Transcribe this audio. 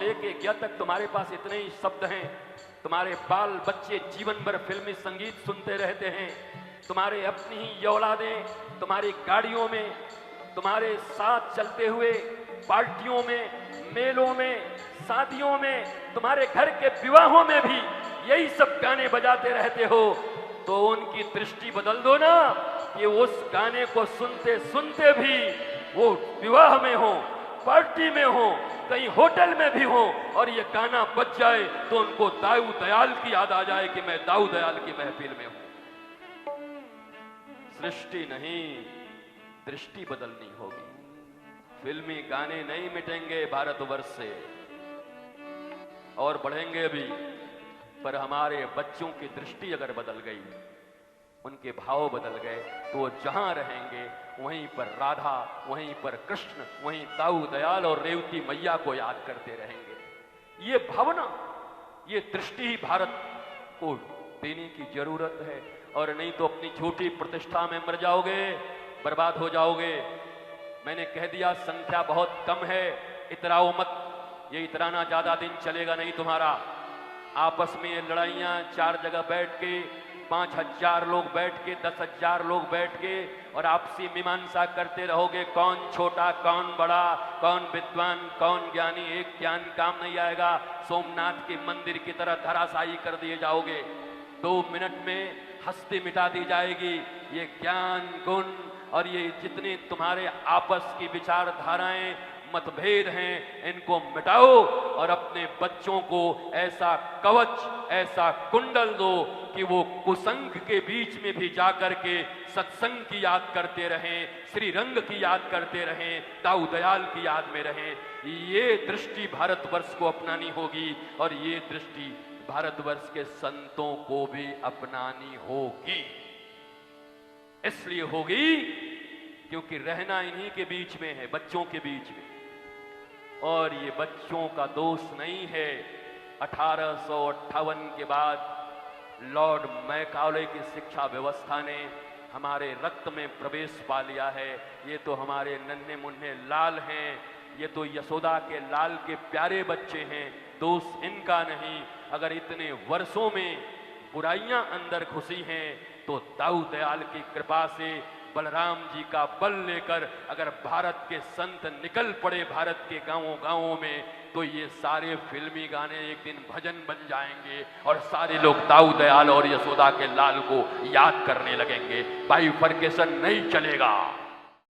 लेके ज्ञ तक तुम्हारे पास इतने ही शब्द हैं। तुम्हारे बाल बच्चे जीवन भर फिल्मी संगीत सुनते रहते हैं। तुम्हारे अपनी ही औलादें तुम्हारी गाड़ियों में, तुम्हारे साथ चलते हुए पार्टियों में, मेलों में, शादियों में, तुम्हारे घर के विवाहों में भी यही सब गाने बजाते रहते हो। तो उनकी दृष्टि बदल दो ना कि उस गाने को सुनते सुनते भी वो विवाह में हो, पार्टी में हो, कहीं होटल में भी हो और ये गाना बज जाए तो उनको दाऊ दयाल की याद आ जाए कि मैं दाऊ दयाल की महफिल में हूं। सृष्टि नहीं, दृष्टि बदलनी होगी। फिल्मी गाने नहीं मिटेंगे भारतवर्ष से और बढ़ेंगे भी, पर हमारे बच्चों की दृष्टि अगर बदल गई, उनके भाव बदल गए, तो वो जहां रहेंगे वहीं पर राधा, वहीं पर कृष्ण, वहीं दाऊ दयाल और रेवती मैया को याद करते रहेंगे। ये भावना, ये दृष्टि ही भारत को देने की जरूरत है। और नहीं तो अपनी छोटी प्रतिष्ठा में मर जाओगे, बर्बाद हो जाओगे। मैंने कह दिया संख्या बहुत कम है, इतराओ मत। ये इतराना ज्यादा दिन चलेगा नहीं तुम्हारा। आपस में ये लड़ाइयां 4 जगह बैठ के, 5,000 लोग बैठ के, 10,000 लोग बैठ के और आपसी मीमांसा करते रहोगे, कौन छोटा कौन बड़ा, कौन विद्वान कौन ज्ञानी। एक ज्ञान काम नहीं आएगा। सोमनाथ के मंदिर की तरह धराशायी कर दिए जाओगे। 2 मिनट में हस्ती मिटा दी जाएगी। ये ज्ञान गुण और ये जितने तुम्हारे आपस की विचारधाराएं, मतभेद हैं, इनको मिटाओ और अपने बच्चों को ऐसा कवच, ऐसा कुंडल दो कि वो कुसंग के बीच में भी जाकर के सत्संग की याद करते रहें, श्री रंग की याद करते रहें, दाऊ दयाल की याद में रहें। ये दृष्टि भारतवर्ष को अपनानी होगी और ये दृष्टि भारतवर्ष के संतों को भी अपनानी होगी। इसलिए होगी क्योंकि रहना इन्हीं के बीच में है, बच्चों के बीच में। और ये बच्चों का दोष नहीं है। 1858 के बाद लॉर्ड मैकाले की शिक्षा व्यवस्था ने हमारे रक्त में प्रवेश पा लिया है। ये तो हमारे नन्हे मुन्ने लाल हैं, ये तो यशोदा के लाल के प्यारे बच्चे हैं। दोष इनका नहीं। अगर इतने वर्षों में बुराइयां अंदर घुसी हैं तो दाऊ दयाल की कृपा से बलराम जी का बल लेकर अगर भारत के संत निकल पड़े भारत के गांवों गांवों में, तो ये सारे फिल्मी गाने एक दिन भजन बन जाएंगे और सारे लोग दाऊ दयाल और यशोदा के लाल को याद करने लगेंगे। बाइफरकेशन नहीं चलेगा।